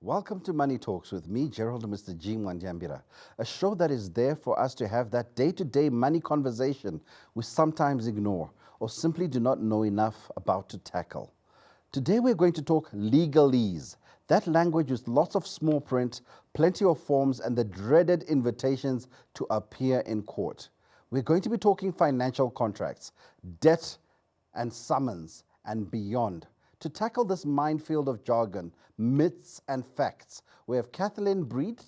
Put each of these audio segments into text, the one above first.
Welcome to Money Talks with me, Gerald Mr. G. Mwandiyambira, a show that is there for us to have that day-to-day money conversation we sometimes ignore or simply do not know enough about to tackle. Today we're going to talk legalese, that language with lots of small print, plenty of forms, and the dreaded invitations to appear in court. We're going to be talking financial contracts, debt and summons, and beyond. To tackle this minefield of jargon, myths, and facts, we have Kathleen Breed,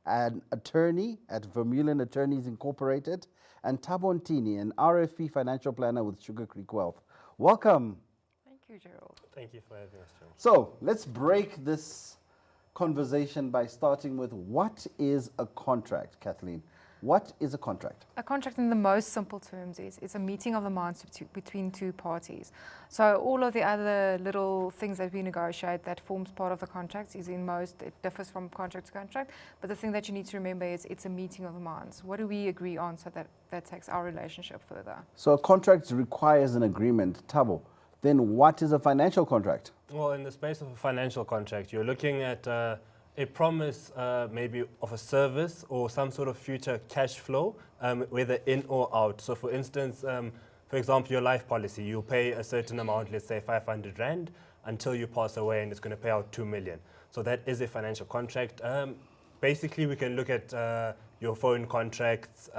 an attorney at Vermeulen Attorneys Incorporated, and Thabo Ntini, an RFP financial planner with Sugar Creek Wealth. Welcome. Thank you, Gerald. Thank you for having us, John. So let's break this conversation by starting with what is a contract, Kathleen? What is a contract? A contract in the most simple terms is it's a meeting of the minds between two parties. So all of the other little things that we negotiate that forms part of the contract is it differs from contract to contract. But the thing that you need to remember is it's a meeting of the minds. What do we agree on so that takes our relationship further? So a contract requires an agreement. Thabo, then what is a financial contract? Well, in the space of a financial contract, you're looking at a promise maybe of a service or some sort of future cash flow, whether in or out. So for instance, for example, your life policy, you'll pay a certain amount, let's say 500 Rand, until you pass away and it's going to pay out 2 million. So that is a financial contract. Basically, we can look at your phone contracts,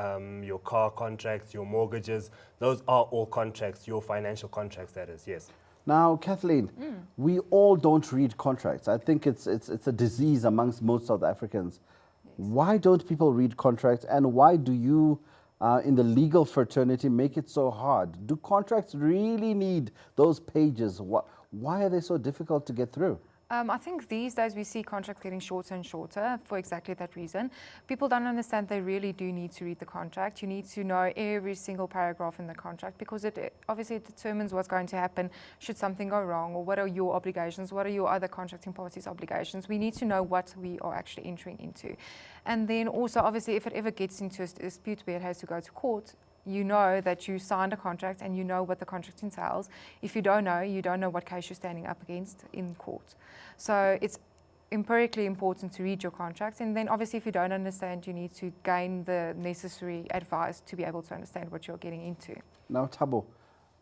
your car contracts, your mortgages. Those are all contracts, your financial contracts, that is, yes. Now, Kathleen, we all don't read contracts. I think it's a disease amongst most South Africans. Yes. Why don't people read contracts, and why do you, in the legal fraternity, make it so hard? Do contracts really need those pages? Why are they so difficult to get through? I think these days we see contracts getting shorter and shorter for exactly that reason. People don't understand they really do need to read the contract. You need to know every single paragraph in the contract because it obviously determines what's going to happen should something go wrong, or what are your obligations, what are your other contracting parties' obligations. We need to know what we are actually entering into. And then also, obviously, if it ever gets into a dispute where it has to go to court, you know that you signed a contract and you know what the contract entails. If you don't know what case you're standing up against in court. So it's empirically important to read your contracts, and then obviously if you don't understand, you need to gain the necessary advice to be able to understand what you're getting into. Now, Thabo,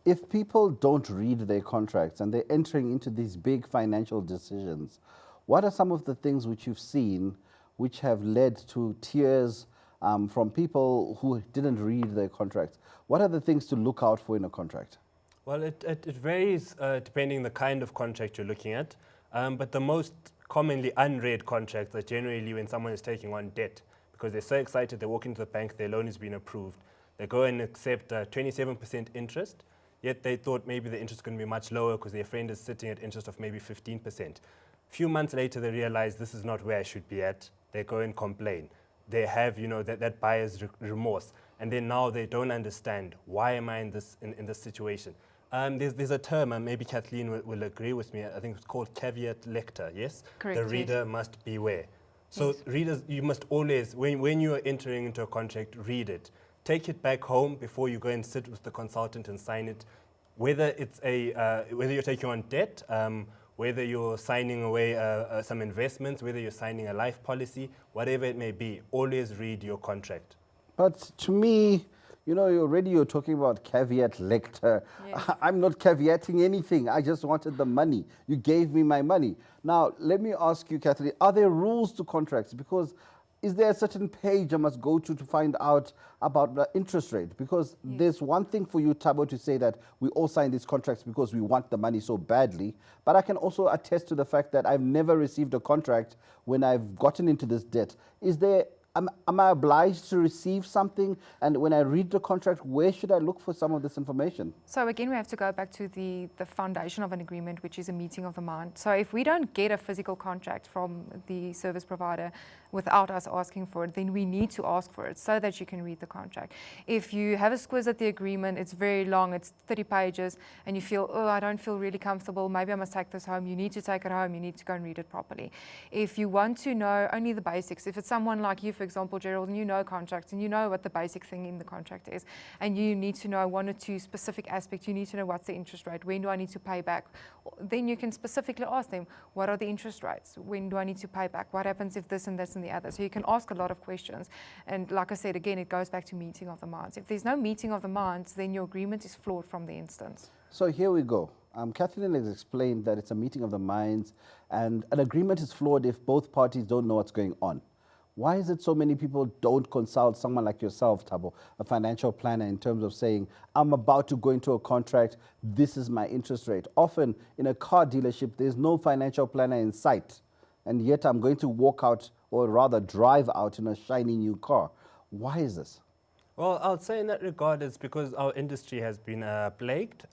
if people don't read their contracts and they're entering into these big financial decisions, what are some of the things which you've seen which have led to tears from people who didn't read their contracts? What are the things to look out for in a contract? Well, it varies depending on the kind of contract you're looking at. But the most commonly unread contracts are generally when someone is taking on debt because they're so excited, they walk into the bank, their loan has been approved. They go and accept 27% interest, yet they thought maybe the interest is going to be much lower because their friend is sitting at interest of maybe 15%. A few months later, they realize this is not where I should be at. They go and complain. They have, that buyer's remorse. And then now they don't understand, why am I in this situation? There's a term, maybe Kathleen will agree with me, I think it's called caveat lector, yes? Correct, the reader must beware. So readers, you must always, when you are entering into a contract, read it. Take it back home before you go and sit with the consultant and sign it. Whether it's whether you're taking on debt, whether you're signing away some investments, whether you're signing a life policy, whatever it may be, always read your contract. But to me, you're talking about caveat lector. Yes. I'm not caveating anything. I just wanted the money. You gave me my money. Now, let me ask you, Kathleen, are there rules to contracts? Because is there a certain page I must go to find out about the interest rate? Because there's one thing for you, Thabo, to say that we all sign these contracts because we want the money so badly. But I can also attest to the fact that I've never received a contract when I've gotten into this debt. Am I obliged to receive something? And when I read the contract, where should I look for some of this information? So again, we have to go back to the foundation of an agreement, which is a meeting of the mind. So if we don't get a physical contract from the service provider without us asking for it, then we need to ask for it so that you can read the contract. If you have a squiz at the agreement, it's very long, it's 30 pages, and you feel, oh, I don't feel really comfortable, maybe I must take this home, you need to take it home, you need to go and read it properly. If you want to know only the basics, if it's someone like you, for example, Gerald, and you know contracts, and you know what the basic thing in the contract is, and you need to know one or two specific aspects. You need to know what's the interest rate, when do I need to pay back. Then you can specifically ask them, what are the interest rates, when do I need to pay back, what happens if this and this and the other. So you can ask a lot of questions. And like I said, again, it goes back to meeting of the minds. If there's no meeting of the minds, then your agreement is flawed from the instance. So here we go. Kathleen has explained that it's a meeting of the minds, and an agreement is flawed if both parties don't know what's going on. Why is it so many people don't consult someone like yourself, Thabo, a financial planner, in terms of saying, I'm about to go into a contract, this is my interest rate? Often in a car dealership, there's no financial planner in sight, and yet I'm going to walk out, or rather drive out in a shiny new car. Why is this? Well, I would say in that regard, it's because our industry has been plagued.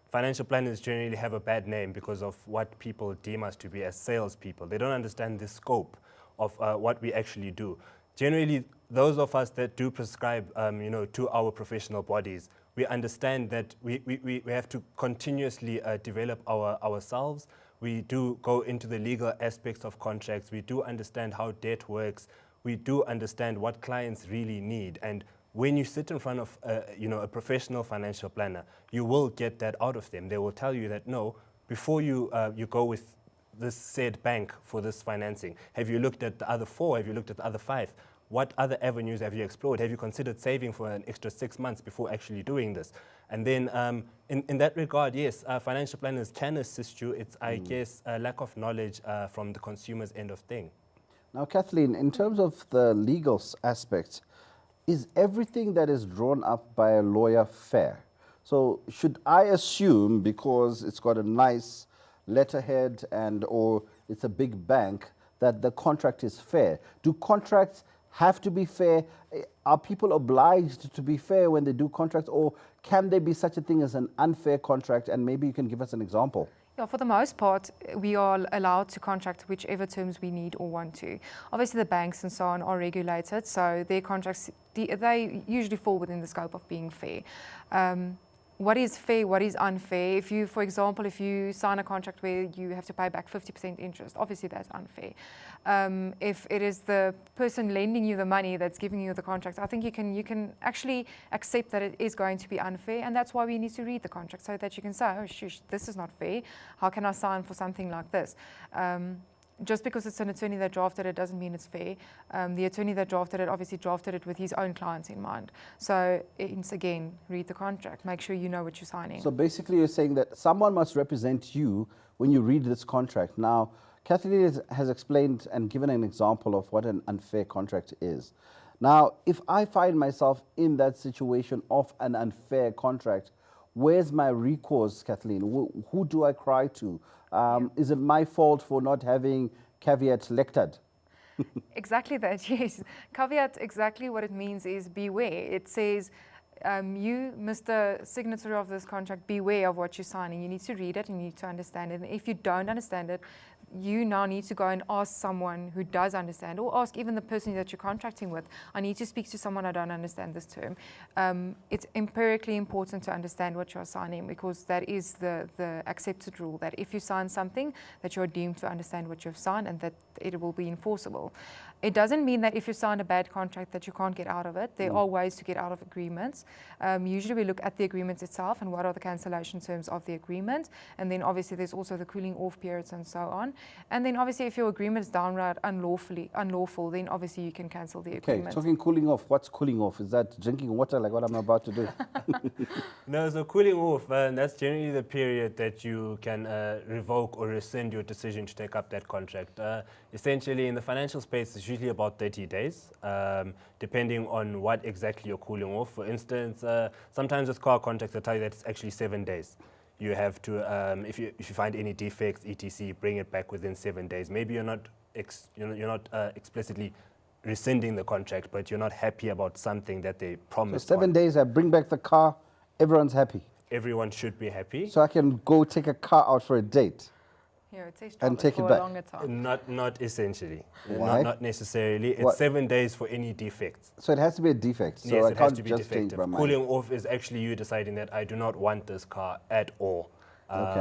Financial planners generally have a bad name because of what people deem us to be as salespeople. They don't understand the scope of what we actually do. Generally, those of us that do prescribe, to our professional bodies, we understand that we have to continuously develop ourselves. We do go into the legal aspects of contracts. We do understand how debt works. We do understand what clients really need. And when you sit in front of a professional financial planner, you will get that out of them. They will tell you that, no, before you go with this said bank for this financing, have you looked at the other 4? Have you looked at the other 5? What other avenues have you explored? Have you considered saving for an extra 6 months before actually doing this? And then in that regard, yes, financial planners can assist you. It's, I guess, a lack of knowledge from the consumer's end of thing. Now, Kathleen, in terms of the legal aspects, is everything that is drawn up by a lawyer fair? So should I assume, because it's got a nice letterhead or it's a big bank, that the contract is fair? Do contracts have to be fair? Are people obliged to be fair when they do contracts, or can there be such a thing as an unfair contract? And maybe you can give us an example. Yeah, for the most part, we are allowed to contract whichever terms we need or want to. Obviously, the banks and so on are regulated, so their contracts, they usually fall within the scope of being fair. What is fair, what is unfair? If you, for example, if you sign a contract where you have to pay back 50% interest, obviously that's unfair. If it is the person lending you the money that's giving you the contract, I think you can actually accept that it is going to be unfair, and that's why we need to read the contract so that you can say, oh, shush, this is not fair. How can I sign for something like this? Just because it's an attorney that drafted it doesn't mean it's fair. The attorney that drafted it obviously drafted it with his own clients in mind. So it's, again, read the contract. Make sure you know what you're signing. So basically you're saying that someone must represent you when you read this contract. Now, Kathleen has explained and given an example of what an unfair contract is. Now, if I find myself in that situation of an unfair contract, where's my recourse, Kathleen? Who do I cry to? Is it my fault for not having caveat lectured? Exactly that, yes. Caveat, exactly what it means is beware. It says, you, Mr. Signatory of this contract, beware of what you're signing. You need to read it and you need to understand it. And if you don't understand it, you now need to go and ask someone who does understand, or ask even the person that you're contracting with, I need to speak to someone, I don't understand this term. It's empirically important to understand what you're signing, because that is the accepted rule, that if you sign something, that you're deemed to understand what you've signed and that it will be enforceable. It doesn't mean that if you sign a bad contract that you can't get out of it. There are ways to get out of agreements. Usually we look at the agreement itself and what are the cancellation terms of the agreement, and then obviously there's also the cooling off periods and so on. And then obviously if your agreement is downright unlawful, then obviously you can cancel the agreement. Okay, talking cooling off, what's cooling off? Is that drinking water like what I'm about to do? No, so cooling off, that's generally the period that you can revoke or rescind your decision to take up that contract. Essentially in the financial space, it's usually about 30 days, depending on what exactly you're cooling off. For instance, sometimes with car contracts, they tell you that it's actually 7 days. You have to, if you find any defects, etc., bring it back within 7 days. Maybe you're not explicitly rescinding the contract, but you're not happy about something that they promised. So 7 days, I bring back the car, everyone's happy. Everyone should be happy. So I can go take a car out for a date. Yeah, it says and take it for back. a longer time. Not essentially. Why? Not necessarily. It's What? 7 days for any defects. So it has to be a defect. So yes, I it can't has to be just change defective. my mind. Cooling off is actually you deciding that I do not want this car at all. Okay.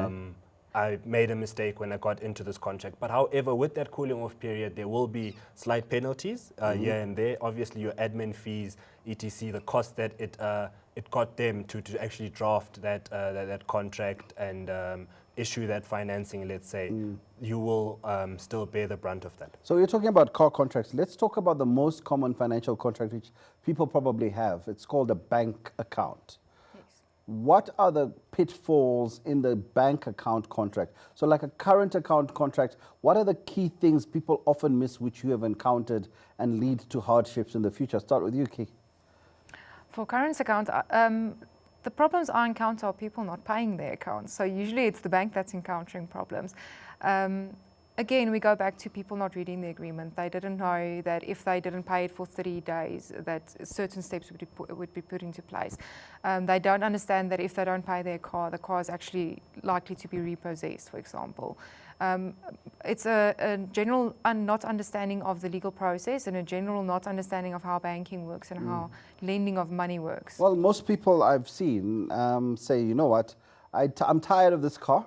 I made a mistake when I got into this contract. But however, with that cooling off period, there will be slight penalties here and there. Obviously, your admin fees, etc., the cost that it got them to actually draft that contract and issue that financing, let's say, you will still bear the brunt of that. So you're talking about car contracts. Let's talk about the most common financial contract which people probably have. It's called a bank account. Yes. What are the pitfalls in the bank account contract? So like a current account contract, what are the key things people often miss which you have encountered and lead to hardships in the future? Start with you, Ki. For current account, the problems I encounter are people not paying their accounts. So usually it's the bank that's encountering problems. Again, we go back to people not reading the agreement. They didn't know that if they didn't pay it for 30 days, that certain steps would be put into place. They don't understand that if they don't pay their car, the car is actually likely to be repossessed, for example. It's a general not understanding of the legal process and a general not understanding of how banking works and how lending of money works. Well, most people I've seen say, you know what, I'm tired of this car.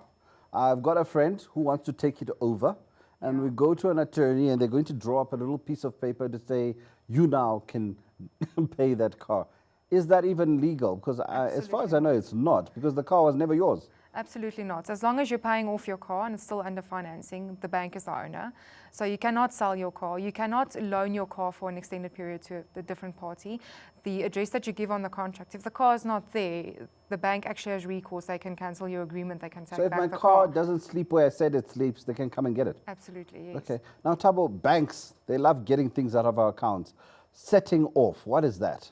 I've got a friend who wants to take it over, and we go to an attorney and they're going to draw up a little piece of paper to say, you now can pay that car. Is that even legal? Because as far as I know, it's not, because the car was never yours. Absolutely not. As long as you're paying off your car and it's still under financing, the bank is the owner. So you cannot sell your car. You cannot loan your car for an extended period to a different party. The address that you give on the contract, if the car is not there, the bank actually has recourse. They can cancel your agreement. They can take So if back my the car doesn't sleep where I said it sleeps, they can come and get it? Absolutely, yes. Okay. Now, Thabo, banks, they love getting things out of our accounts. Setting off, what is that?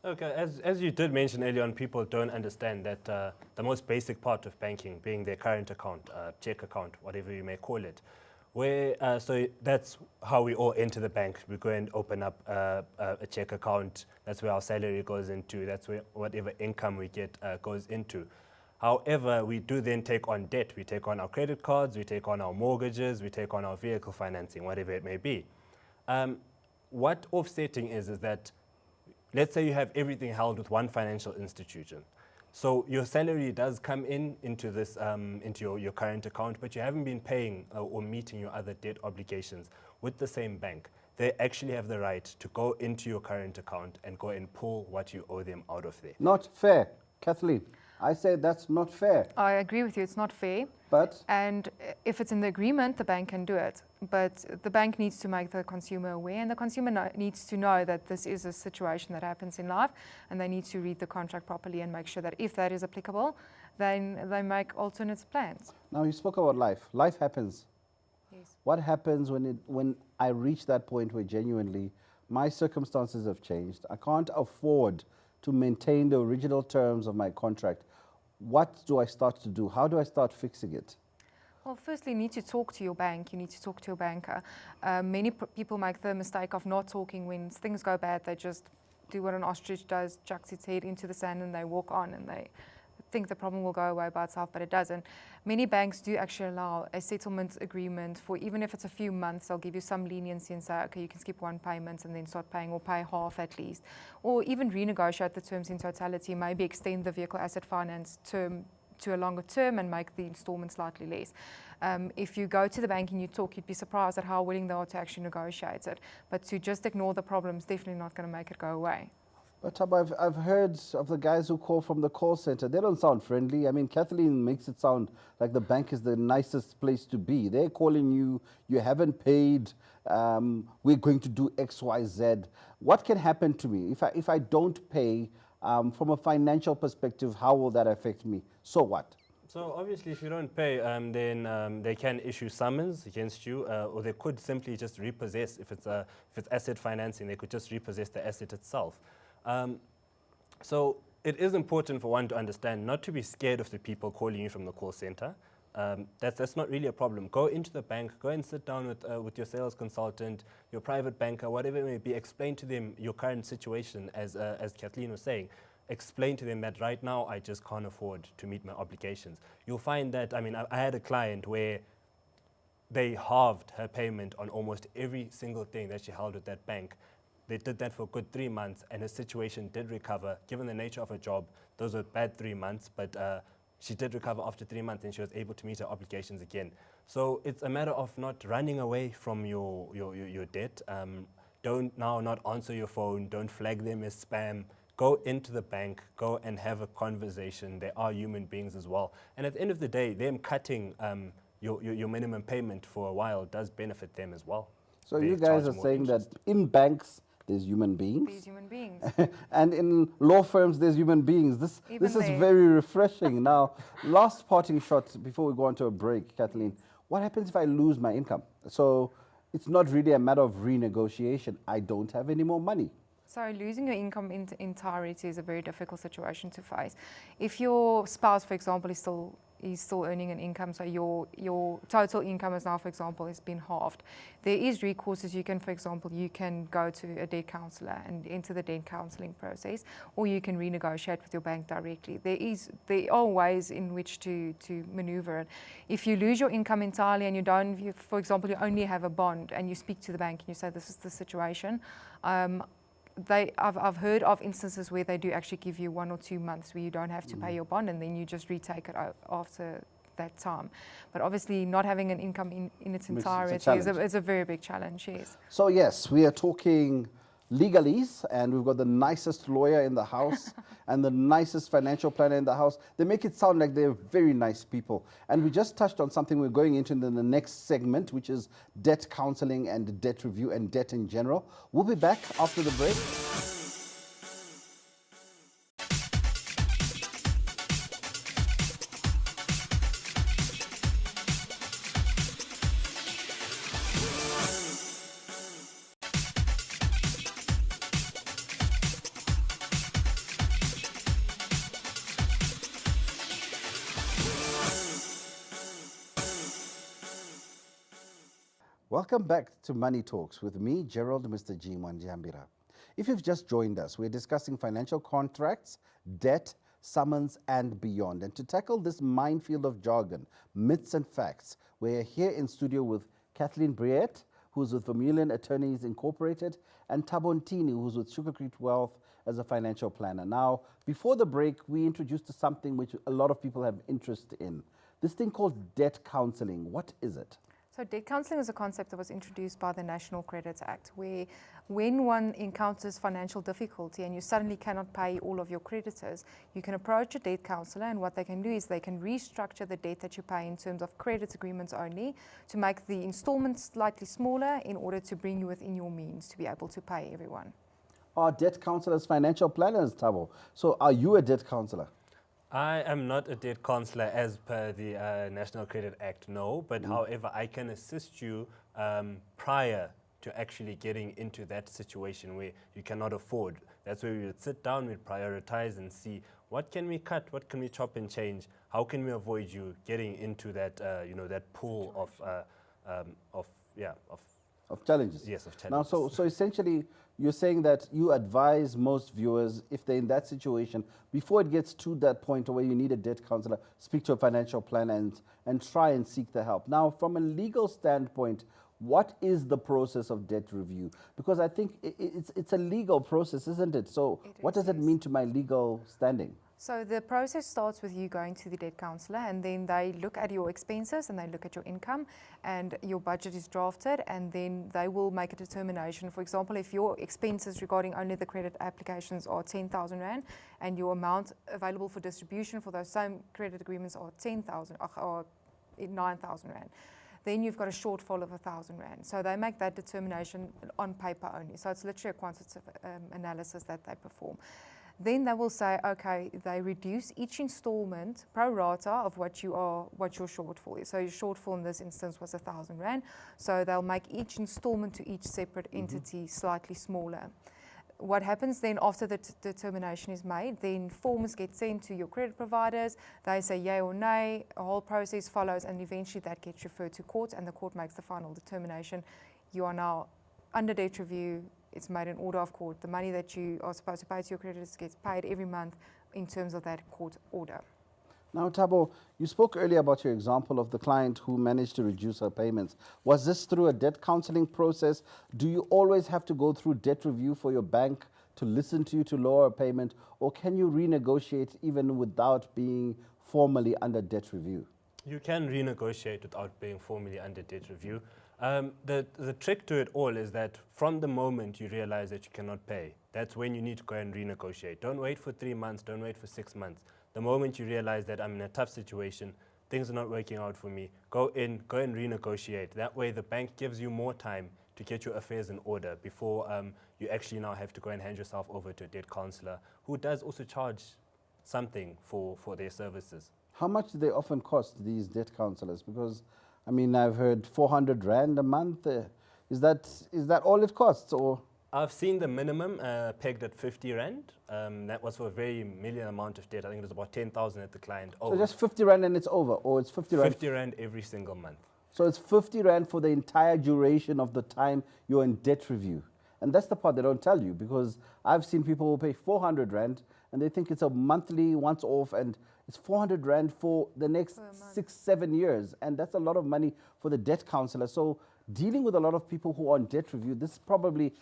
Okay, as you did mention earlier on, people don't understand that the most basic part of banking being their current account, check account, whatever you may call it. So that's how we all enter the bank. We go and open up a check account. That's where our salary goes into. That's where whatever income we get goes into. However, we do then take on debt. We take on our credit cards, we take on our mortgages, we take on our vehicle financing, whatever it may be. What offsetting is that, let's say you have everything held with one financial institution. So your salary does come into this into your current account, but you haven't been paying or meeting your other debt obligations with the same bank. They actually have the right to go into your current account and go and pull what you owe them out of there. Not fair. Kathleen, I say that's not fair. I agree with you. It's not fair. But And if it's in the agreement, the bank can do it. But the bank needs to make the consumer aware, and the consumer needs to know that this is a situation that happens in life, and they need to read the contract properly and make sure that if that is applicable, then they make alternate plans. now you spoke about life. Life happens. Yes. What happens when I reach that point where genuinely my circumstances have changed? I can't afford to maintain the original terms of my contract. What do I start to do? How do I start fixing it? Well, firstly, you need to talk to your bank. You need to talk to your banker. Many people make the mistake of not talking when things go bad. They just do what an ostrich does, chucks its head into the sand, and they walk on, and they think the problem will go away by itself, but it doesn't. Many banks do actually allow a settlement agreement for, even if it's a few months, they'll give you some leniency and say, okay, you can skip one payment and then start paying, or pay half at least. Or even renegotiate the terms in totality, maybe extend the vehicle asset finance term to a longer term and make the installment slightly less. If you go to the bank and you talk, you'd be surprised at how willing they are to actually negotiate it. But to just ignore the problem is definitely not going to make it go away. But Thabo, I've heard of the guys who call from the call center. They don't sound friendly. I mean, Kathleen makes it sound like the bank is the nicest place to be. They're calling you, you haven't paid, we're going to do X, Y, Z. What can happen to me if I don't pay? From a financial perspective, how will that affect me? So what? So obviously, if you don't pay, then they can issue summons against you, or they could simply just repossess. If it's asset financing, they could just repossess the asset itself. So it is important for one to understand not to be scared of the people calling you from the call center. That's not really a problem. Go into the bank, go and sit down with your sales consultant, your private banker, whatever it may be. Explain to them your current situation, as Kathleen was saying. Explain to them that right now I just can't afford to meet my obligations. You'll find that, I mean, I had a client where they halved her payment on almost every single thing that she held with that bank. They did that for a good 3 months, and her situation did recover. Given the nature of her job, those were bad 3 months, but she did recover after 3 months and she was able to meet her obligations again. So it's a matter of not running away from your debt. Don't now not answer your phone. Don't flag them as spam. Go into the bank, go and have a conversation. They are human beings as well. And at the end of the day, them cutting your minimum payment for a while does benefit them as well. So They you guys charge are more saying interest. that in banks, there's human beings. These human beings. And in law firms, there's human beings. This Even is there. very refreshing. Now, last parting shot before we go on to a break, Kathleen. What happens if I lose my income? So it's not really a matter of renegotiation. I don't have any more money. So losing your income in entirety is a very difficult situation to face. If your spouse, for example, is still earning an income, so your total income is now, for example, has been halved, there is recourses. You can, for example, you can go to a debt counsellor and enter the debt counselling process, or you can renegotiate with your bank directly. There are ways in which to maneuver it. If you lose your income entirely and for example, you only have a bond, and you speak to the bank and you say this is the situation. I've heard of instances where they do actually give you 1 or 2 months where you don't have to pay your bond, and then you just retake it after that time. But obviously not having an income in its entirety is a very big challenge, yes. So yes, we are talking legalese, and we've got the nicest lawyer in the house and the nicest financial planner in the house. They make it sound like they're very nice people. And we just touched on something we're going into in the next segment, which is debt counseling and debt review and debt in general. We'll be back after the break. Welcome back to Money Talks with me, Gerald, Mr. Jambira. If you've just joined us, we're discussing financial contracts, debt, summons, and beyond. And to tackle this minefield of jargon, myths, and facts, we're here in studio with Kathleen Briette, who's with Vermeulen Attorneys Incorporated, and Thabo Ntini, who's with Sugar Creek Wealth as a financial planner. Now, before the break, we introduced something which a lot of people have interest in. This thing called debt counseling. What is it? So debt counselling is a concept that was introduced by the National Credit Act, where when one encounters financial difficulty and you suddenly cannot pay all of your creditors, you can approach a debt counsellor, and what they can do is they can restructure the debt that you pay in terms of credit agreements only to make the installments slightly smaller in order to bring you within your means to be able to pay everyone. Are debt counselors financial planners, Thabo? So are you a debt counselor? I am not a debt counselor as per the National Credit Act, no. But however, I can assist you prior to actually getting into that situation where you cannot afford. That's where we would sit down, we'd prioritize and see what can we cut, what can we chop and change, how can we avoid you getting into that that pool Of challenges. Yes, of challenges. Now, so essentially, you're saying that you advise most viewers, if they're in that situation, before it gets to that point where you need a debt counselor, speak to a financial planner and try and seek the help. Now, from a legal standpoint, what is the process of debt review? Because I think it's a legal process, isn't it? So what does it mean to my legal standing? So the process starts with you going to the debt counsellor, and then they look at your expenses and they look at your income, and your budget is drafted, and then they will make a determination. For example, if your expenses regarding only the credit applications are 10,000 Rand and your amount available for distribution for those same credit agreements are 9,000 Rand, then you've got a shortfall of 1,000 Rand. So they make that determination on paper only. So it's literally a quantitative analysis that they perform. Then they will say, okay, they reduce each installment pro rata of what your shortfall is. So your shortfall in this instance was 1,000 Rand. So they'll make each installment to each separate entity slightly smaller. What happens then after the determination is made, then forms get sent to your credit providers. They say yay or nay, a whole process follows, and eventually that gets referred to court, and the court makes the final determination. You are now under debt review. It's made an order of court. The money that you are supposed to pay to your creditors gets paid every month in terms of that court order. Now, Thabo, you spoke earlier about your example of the client who managed to reduce her payments. Was this through a debt counseling process? Do you always have to go through debt review for your bank to listen to you to lower a payment, or can you renegotiate even without being formally under debt review? You can renegotiate without being formally under debt review. The trick to it all is that from the moment you realize that you cannot pay, that's when you need to go and renegotiate. Don't wait for 3 months, don't wait for 6 months. The moment you realize that I'm in a tough situation, things are not working out for me, go and renegotiate. That way the bank gives you more time to get your affairs in order before you actually now have to go and hand yourself over to a debt counselor who does also charge something for their services. How much do they often cost, these debt counselors? Because, I mean, I've heard 400 Rand a month. Is that all it costs, or? I've seen the minimum pegged at 50 Rand. That was for a very million amount of debt. I think it was about 10,000 at the client. So just 50 Rand and it's over, or it's 50 Rand? 50 Rand every single month. So it's 50 Rand for the entire duration of the time you're in debt review. And that's the part they don't tell you, because I've seen people who pay 400 Rand and they think it's a monthly once off, and it's 400 Rand for the next 6-7 years. And that's a lot of money for the debt counselor. So dealing with a lot of people who are on debt review, this probably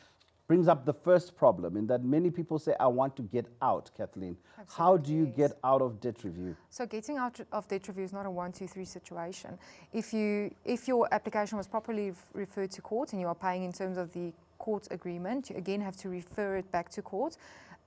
brings up the first problem, in that many people say, I want to get out, Kathleen. Absolutely, how do you yes. get out of debt review? So getting out of debt review is not a 1, 2, 3 situation. If your application was properly referred to court and you are paying in terms of the court agreement, you again have to refer it back to court.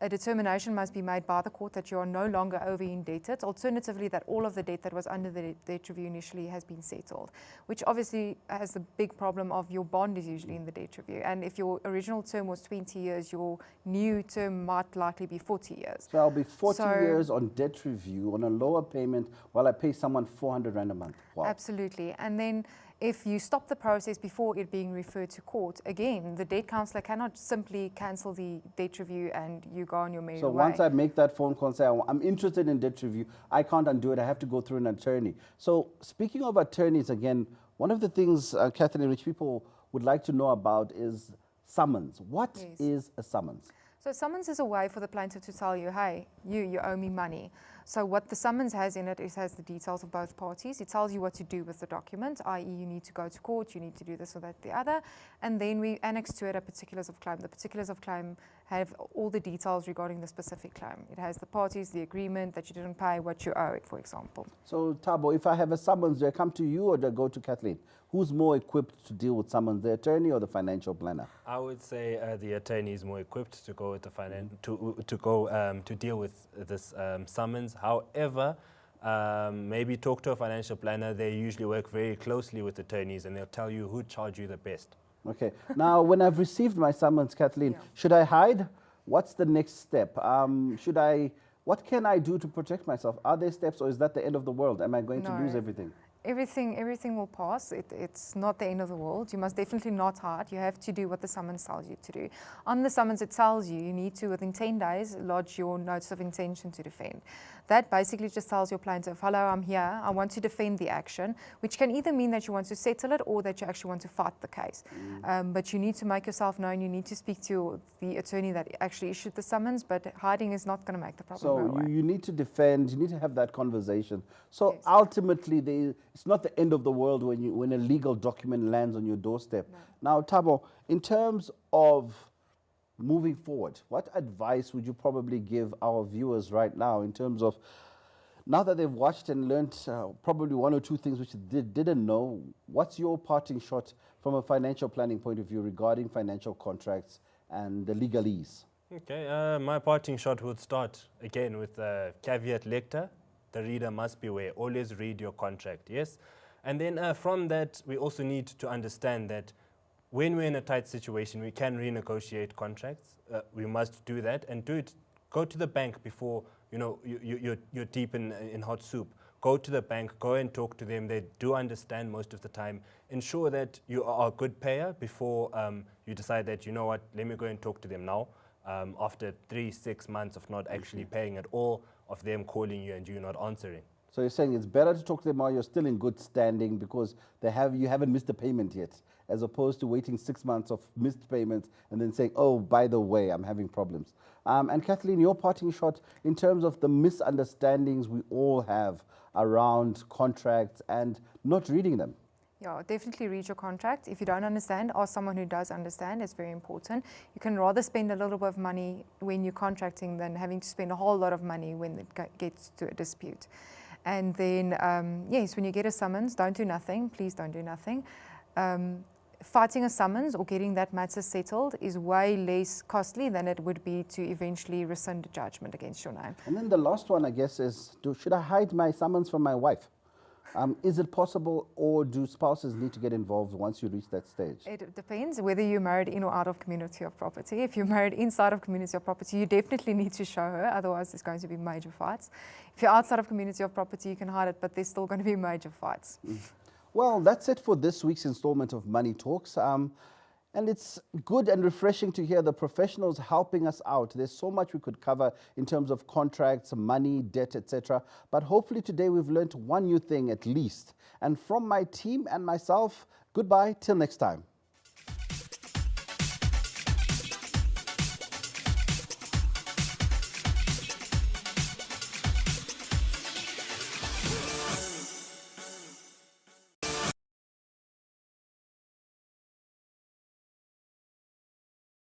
A determination must be made by the court that you are no longer over indebted. Alternatively, that all of the debt that was under the debt review initially has been settled, which obviously has the big problem of your bond is usually in the debt review. And if your original term was 20 years, your new term might likely be 40 years. So I'll be 40 years on debt review on a lower payment while I pay someone 400 Rand a month. Wow. Absolutely. And then if you stop the process before it being referred to court, again, the debt counsellor cannot simply cancel the debt review and you go on your merry way. So once I make that phone call and say, I'm interested in debt review, I can't undo it. I have to go through an attorney. So speaking of attorneys, again, one of the things, Kathleen, which people would like to know about is summons. What is a summons? So summons is a way for the plaintiff to tell you, hey, you owe me money. So what the summons has in it, it has the details of both parties. It tells you what to do with the document, i.e. you need to go to court, you need to do this or that, the other. And then we annex to it a particulars of claim. The particulars of claim have all the details regarding the specific claim. It has the parties, the agreement, that you didn't pay, what you owe it, for example. So Thabo, if I have a summons, do I come to you or do I go to Kathleen? Who's more equipped to deal with summons, the attorney or the financial planner? I would say the attorney is more equipped to go with the to deal with this summons. However, maybe talk to a financial planner. They usually work very closely with attorneys, and they'll tell you who charge you the best. Okay. Now, when I've received my summons, Kathleen, should I hide? What's the next step? What can I do to protect myself? Are there steps, or is that the end of the world? Am I going to lose everything? Everything will pass. It's not the end of the world. You must definitely not hide. You have to do what the summons tells you to do. On the summons, it tells you need to, within 10 days, lodge your notice of intention to defend. That basically just tells your plaintiff, hello, I'm here, I want to defend the action, which can either mean that you want to settle it or that you actually want to fight the case. But you need to make yourself known. You need to speak to the attorney that actually issued the summons, but hiding is not going to make the problem go away. So you need to defend, you need to have that conversation. So ultimately, it's not the end of the world when a legal document lands on your doorstep. No. Now, Thabo, in terms of moving forward, what advice would you probably give our viewers right now in terms of, now that they've watched and learned probably one or two things which they didn't know, what's your parting shot from a financial planning point of view regarding financial contracts and the legalese? Okay, my parting shot would start again with caveat lector. The reader must beware. Always read your contract, yes? And then from that, we also need to understand that when we're in a tight situation, we can renegotiate contracts. We must do that and do it. Go to the bank before you're deep in hot soup. Go to the bank, go and talk to them. They do understand most of the time. Ensure that you are a good payer before you decide that, you know what, let me go and talk to them now. After 3-6 months of not actually paying at all, of them calling you and you not answering. So you're saying it's better to talk to them while you're still in good standing because you haven't missed a payment yet, as opposed to waiting 6 months of missed payments and then saying, oh, by the way, I'm having problems. And Kathleen, your parting shot in terms of the misunderstandings we all have around contracts and not reading them. Yeah, definitely read your contract. If you don't understand, ask someone who does understand. It's very important. You can rather spend a little bit of money when you're contracting than having to spend a whole lot of money when it gets to a dispute. And then, yes, when you get a summons, don't do nothing. Please don't do nothing. Fighting a summons or getting that matter settled is way less costly than it would be to eventually rescind a judgment against your name. And then the last one, I guess, is should I hide my summons from my wife? Is it possible, or do spouses need to get involved once you reach that stage? It depends whether you're married in or out of community of property. If you're married inside of community of property, you definitely need to show her, otherwise there's going to be major fights. If you're outside of community of property, you can hide it, but there's still going to be major fights. Well, that's it for this week's installment of Money Talks. And it's good and refreshing to hear the professionals helping us out. There's so much we could cover in terms of contracts, money, debt, etc. But hopefully today we've learned one new thing at least. And from my team and myself, goodbye till next time.